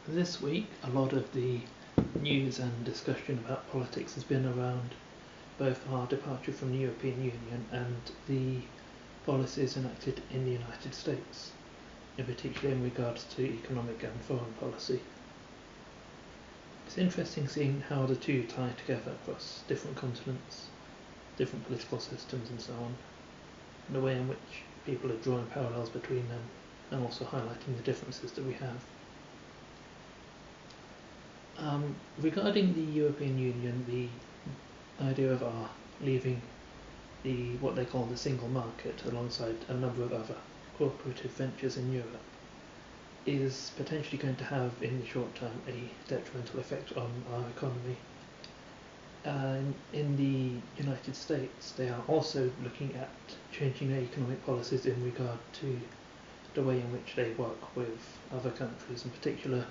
This week, a lot of the news and discussion about politics has been around both our departure from the European Union and the policies enacted in the United States, in particular in regards to economic and foreign policy. It's interesting seeing how the two tie together across different continents, different political systems and so on, and the way in which people are drawing parallels between them and also highlighting the differences that we have. Regarding the European Union, the idea of our leaving what they call the single market alongside a number of other cooperative ventures in Europe is potentially going to have in the short term a detrimental effect on our economy. In the United States, they are also looking at changing their economic policies in regard to the way in which they work with other countries, in particular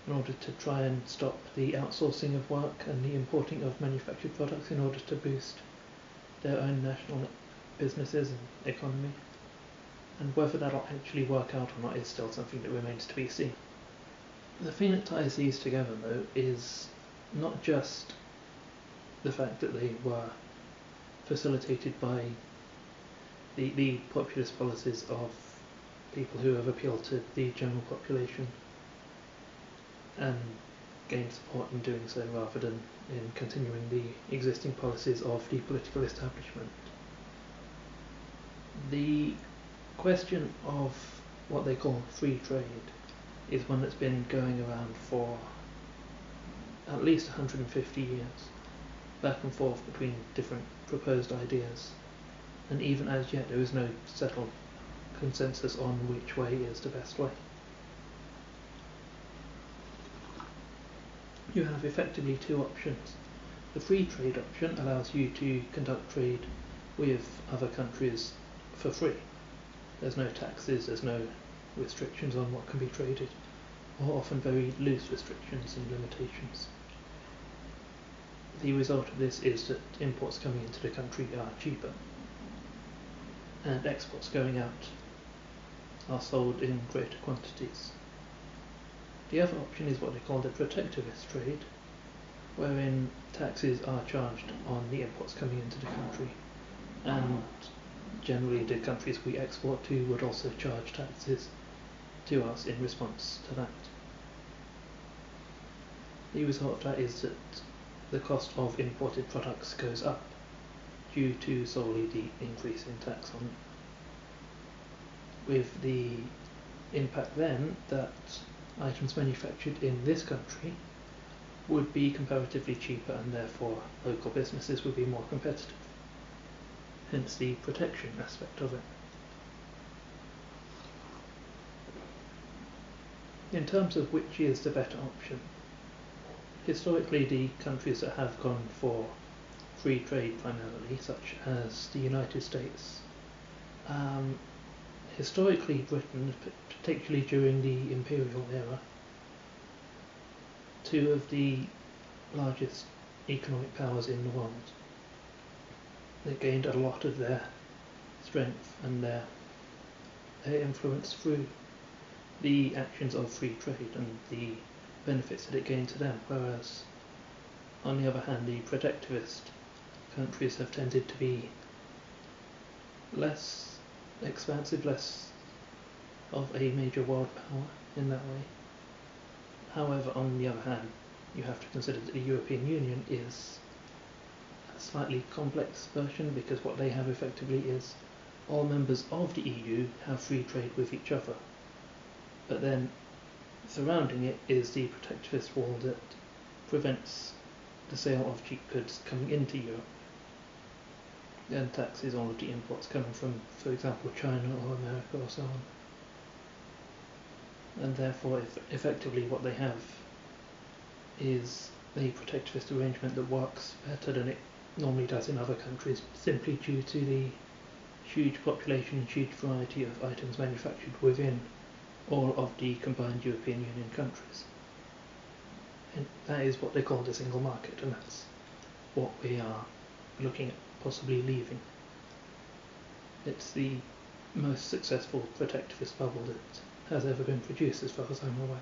in order to try and stop the outsourcing of work and the importing of manufactured products in order to boost their own national businesses and economy. And whether that'll actually work out or not is still something that remains to be seen. The thing that ties these together, though, is not just the fact that they were facilitated by the populist policies of people who have appealed to the general population and gained support in doing so rather than in continuing the existing policies of the political establishment. The question of what they call free trade is one that's been going around for at least 150 years, back and forth between different proposed ideas, and even as yet there is no settled consensus on which way is the best way. You have effectively two options. The free trade option allows you to conduct trade with other countries for free. There's no taxes, there's no restrictions on what can be traded, or often very loose restrictions and limitations. The result of this is that imports coming into the country are cheaper, and exports going out are sold in greater quantities. The other option is what they call the protectionist trade, wherein taxes are charged on the imports coming into the country, and generally the countries we export to would also charge taxes to us in response to that. The result of that is that the cost of imported products goes up due to solely the increase in tax on them, with the impact then that items manufactured in this country would be comparatively cheaper and therefore local businesses would be more competitive, hence the protection aspect of it. In terms of which is the better option, historically the countries that have gone for free trade primarily, such as the United States, historically Britain, particularly during the imperial era, two of the largest economic powers in the world, they gained a lot of their strength and their influence through the actions of free trade and the benefits that it gained to them, whereas on the other hand the protectionist countries have tended to be less expansive, less of a major world power in that way. However, on the other hand, you have to consider that the European Union is a slightly complex version, because what they have effectively is all members of the EU have free trade with each other, but then surrounding it is the protectionist wall that prevents the sale of cheap goods coming into Europe and taxes all of the imports coming from, for example, China or America or so on. And therefore, effectively what they have is a protectionist arrangement that works better than it normally does in other countries, simply due to the huge population and huge variety of items manufactured within all of the combined European Union countries. And that is what they call the single market, and that's what we are looking at possibly leaving. It's the most successful protectivist bubble that has ever been produced, as far as I'm aware.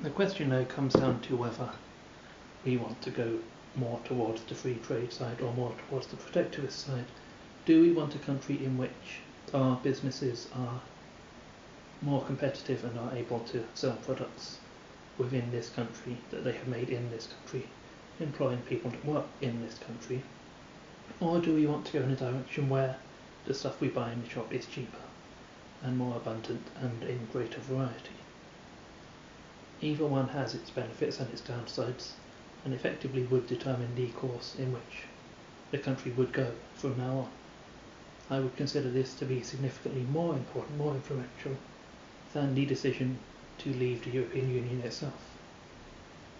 The question now comes down to whether we want to go more towards the free trade side or more towards the protectionist side. Do we want a country in which our businesses are more competitive and are able to sell products within this country that they have made in this country, employing people that work in this country? Or do we want to go in a direction where the stuff we buy in the shop is cheaper and more abundant and in greater variety? Either one has its benefits and its downsides, and effectively would determine the course in which the country would go from now on. I would consider this to be significantly more important, more influential than the decision to leave the European Union itself,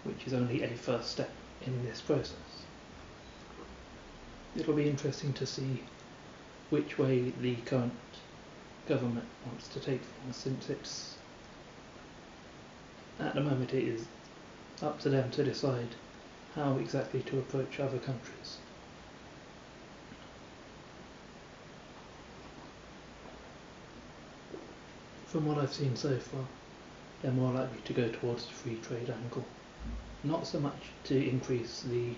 which is only a first step in this process. It'll be interesting to see which way the current government wants to take things, since it's, at the moment, it is up to them to decide how exactly to approach other countries. From what I've seen so far, they're more likely to go towards the free trade angle, not so much to increase the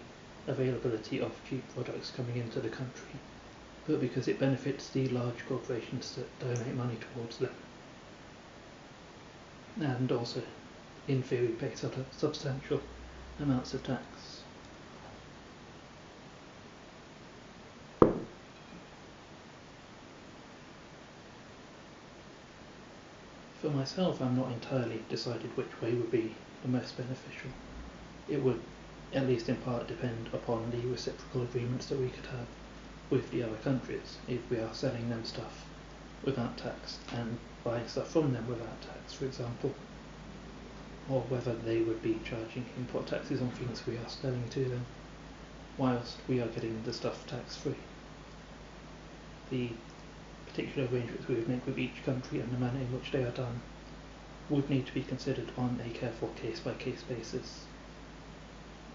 availability of cheap products coming into the country, but because it benefits the large corporations that donate money towards them, and also, in theory, pay substantial amounts of tax. For myself, I'm not entirely decided which way would be the most beneficial. It would, at least in part, depend upon the reciprocal agreements that we could have with the other countries, if we are selling them stuff without tax and buying stuff from them without tax, for example, or whether they would be charging import taxes on things we are selling to them, whilst we are getting the stuff tax-free. The particular arrangements we would make with each country and the manner in which they are done would need to be considered on a careful case-by-case basis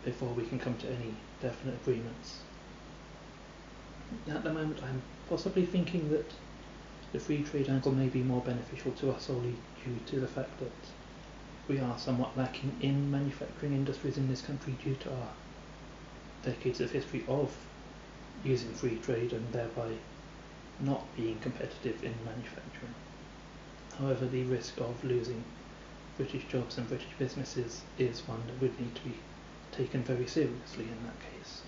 before we can come to any definite agreements. At the moment, I'm possibly thinking that the free trade angle may be more beneficial to us solely due to the fact that we are somewhat lacking in manufacturing industries in this country due to our decades of history of using free trade and thereby not being competitive in manufacturing. However, the risk of losing British jobs and British businesses is one that would need to be taken very seriously in that case.